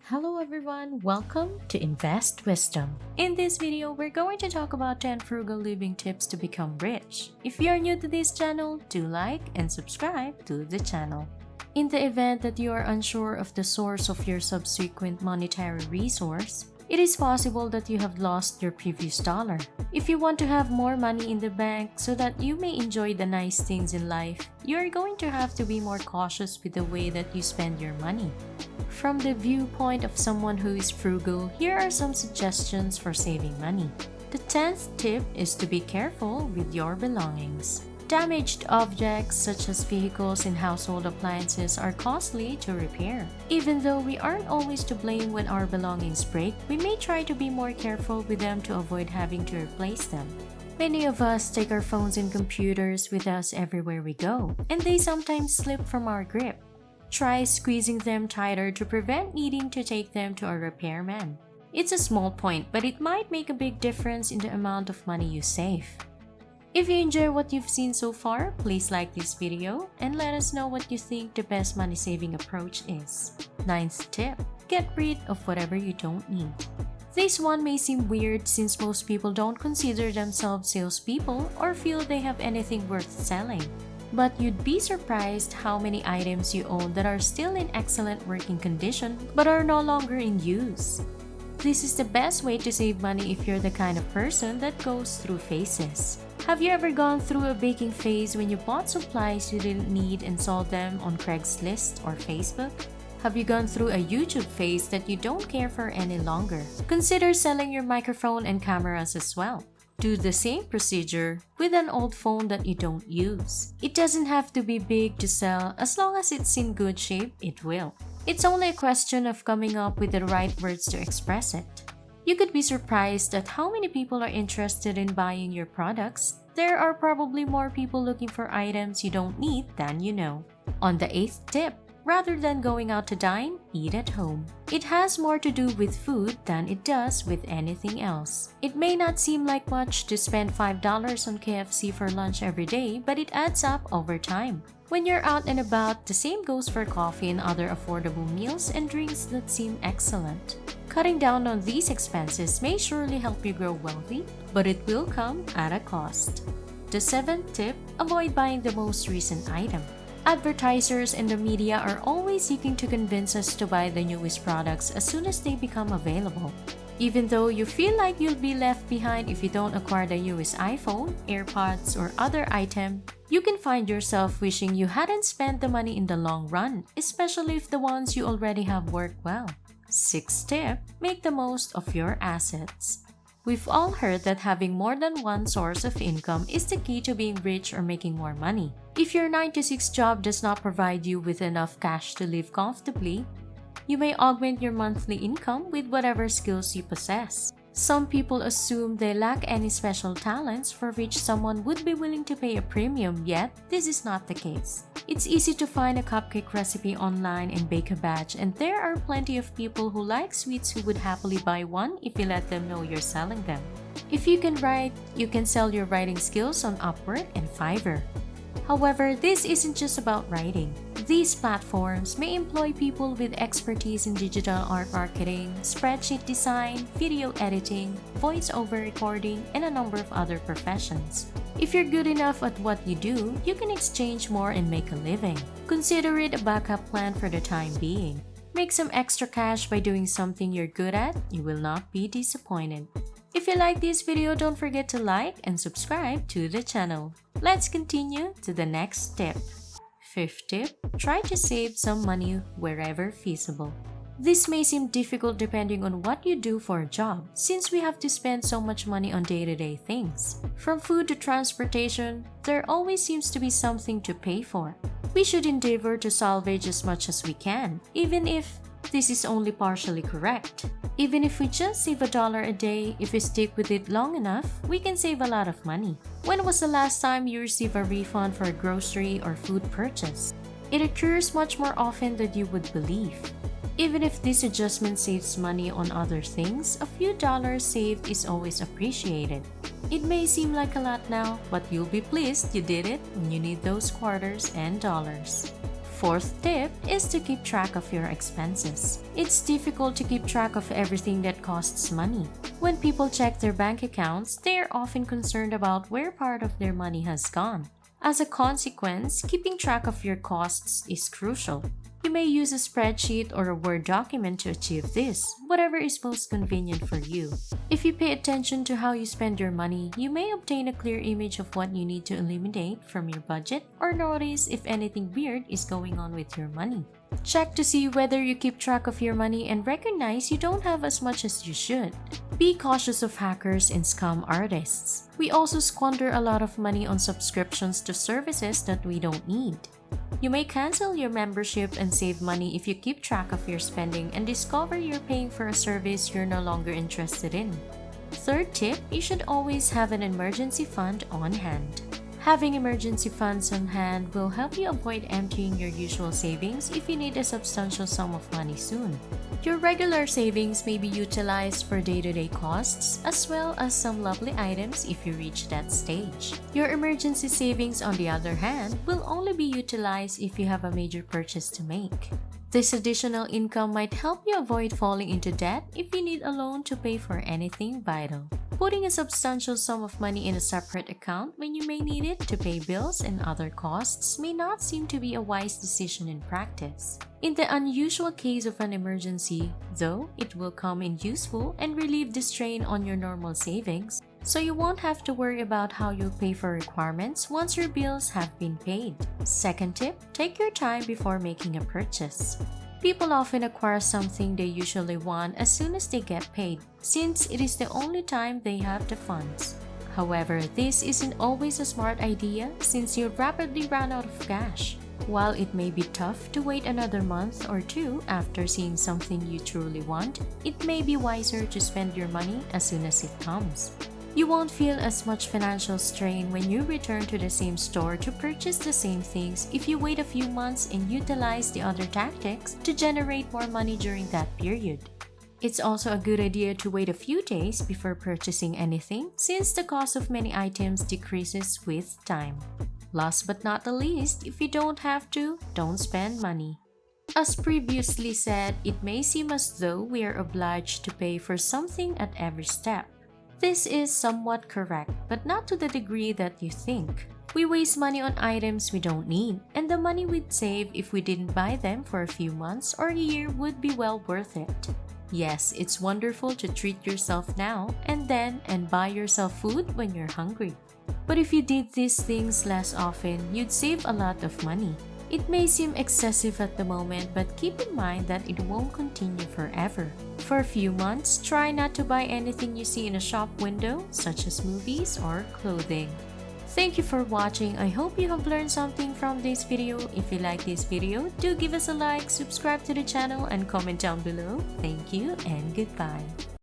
Hello everyone, welcome to Invest Wisdom. In this video, we're going to talk about 10 frugal living tips to become rich. If you are new to this channel, do like and subscribe to the channel. In the event that you are unsure of the source of your subsequent monetary resource, it is possible that you have lost your previous dollar. If you want to have more money in the bank so that you may enjoy the nice things in life, you are going to have to be more cautious with the way that you spend your money. From the viewpoint of someone who is frugal, here are some suggestions for saving money. The 10th tip is to be careful with your belongings. Damaged objects such as vehicles and household appliances are costly to repair. Even though we aren't always to blame when our belongings break, we may try to be more careful with them to avoid having to replace them. Many of us take our phones and computers with us everywhere we go, and they sometimes slip from our grip. Try squeezing them tighter to prevent needing to take them to a repairman. It's a small point, but it might make a big difference in the amount of money you save. If you enjoy what you've seen so far, please like this video and let us know what you think the best money saving approach is. 9th tip, get rid of whatever you don't need. This one may seem weird since most people don't consider themselves salespeople or feel they have anything worth selling. But you'd be surprised how many items you own that are still in excellent working condition but are no longer in use. This is the best way to save money if you're the kind of person that goes through phases. Have you ever gone through a baking phase when you bought supplies you didn't need and sold them on Craigslist or Facebook? Have you gone through a YouTube phase that you don't care for any longer? Consider selling your microphone and cameras as well. Do the same procedure with an old phone that you don't use. It doesn't have to be big to sell. As long as it's in good shape, it will. It's only a question of coming up with the right words to express it. You could be surprised at how many people are interested in buying your products. There are probably more people looking for items you don't need than you know. On the 8th tip, rather than going out to dine, eat at home. It has more to do with food than it does with anything else. It may not seem like much to spend $5 on KFC for lunch every day, but it adds up over time. When you're out and about, the same goes for coffee and other affordable meals and drinks that seem excellent. Cutting down on these expenses may surely help you grow wealthy, but it will come at a cost. The 7th tip, avoid buying the most recent item. Advertisers and the media are always seeking to convince us to buy the newest products as soon as they become available. Even though you feel like you'll be left behind if you don't acquire the newest iPhone, AirPods, or other item, you can find yourself wishing you hadn't spent the money in the long run, especially if the ones you already have work well. 6th tip, make the most of your assets. We've all heard that having more than one source of income is the key to being rich or making more money. If your 9-to-6 job does not provide you with enough cash to live comfortably, you may augment your monthly income with whatever skills you possess. Some people assume they lack any special talents for which someone would be willing to pay a premium, yet this is not the case. It's easy to find a cupcake recipe online and bake a batch, and there are plenty of people who like sweets who would happily buy one if you let them know you're selling them. If you can write, you can sell your writing skills on Upwork and Fiverr. However, this isn't just about writing. These platforms may employ people with expertise in digital art marketing, spreadsheet design, video editing, voice-over recording, and a number of other professions. If you're good enough at what you do, you can exchange more and make a living. Consider it a backup plan for the time being. Make some extra cash by doing something you're good at. You will not be disappointed. If you like this video, don't forget to like and subscribe to the channel. Let's continue to the next tip. 5th tip, try to save some money wherever feasible. This may seem difficult depending on what you do for a job, since we have to spend so much money on day-to-day things. From food to transportation, there always seems to be something to pay for. We should endeavor to salvage as much as we can, even if this is only partially correct. Even if we just save $1 a day, if we stick with it long enough, we can save a lot of money. When was the last time you received a refund for a grocery or food purchase? It occurs much more often than you would believe. Even if this adjustment saves money on other things, a few dollars saved is always appreciated. It may seem like a lot now, but you'll be pleased you did it when you need those quarters and dollars. Fourth tip is to keep track of your expenses. It's difficult to keep track of everything that costs money. When people check their bank accounts, they are often concerned about where part of their money has gone. As a consequence, keeping track of your costs is crucial. You may use a spreadsheet or a Word document to achieve this, whatever is most convenient for you. If you pay attention to how you spend your money, you may obtain a clear image of what you need to eliminate from your budget or notice if anything weird is going on with your money. Check to see whether you keep track of your money and recognize you don't have as much as you should. Be cautious of hackers and scam artists. We also squander a lot of money on subscriptions to services that we don't need. You may cancel your membership and save money if you keep track of your spending and discover you're paying for a service you're no longer interested in. Third tip, you should always have an emergency fund on hand. Having emergency funds on hand will help you avoid emptying your usual savings if you need a substantial sum of money soon. Your regular savings may be utilized for day-to-day costs as well as some lovely items if you reach that stage. Your emergency savings, on the other hand, will only be utilized if you have a major purchase to make. This additional income might help you avoid falling into debt if you need a loan to pay for anything vital. Putting a substantial sum of money in a separate account when you may need it to pay bills and other costs may not seem to be a wise decision in practice. In the unusual case of an emergency, though, it will come in useful and relieve the strain on your normal savings, so you won't have to worry about how you'll pay for requirements once your bills have been paid. Second tip, take your time before making a purchase. People often acquire something they usually want as soon as they get paid, since it is the only time they have the funds. However, this isn't always a smart idea since you'll rapidly run out of cash. While it may be tough to wait another month or two after seeing something you truly want, it may be wiser to spend your money as soon as it comes. You won't feel as much financial strain when you return to the same store to purchase the same things if you wait a few months and utilize the other tactics to generate more money during that period. It's also a good idea to wait a few days before purchasing anything since the cost of many items decreases with time. Last but not the least, if you don't have to, don't spend money. As previously said, it may seem as though we are obliged to pay for something at every step. This is somewhat correct, but not to the degree that you think. We waste money on items we don't need, and the money we'd save if we didn't buy them for a few months or a year would be well worth it. Yes, it's wonderful to treat yourself now and then and buy yourself food when you're hungry. But if you did these things less often, you'd save a lot of money. It may seem excessive at the moment, but keep in mind that it won't continue forever. For a few months, try not to buy anything you see in a shop window, such as movies or clothing. Thank you for watching. I hope you have learned something from this video. If you like this video, do give us a like, subscribe to the channel, and comment down below. Thank you and goodbye.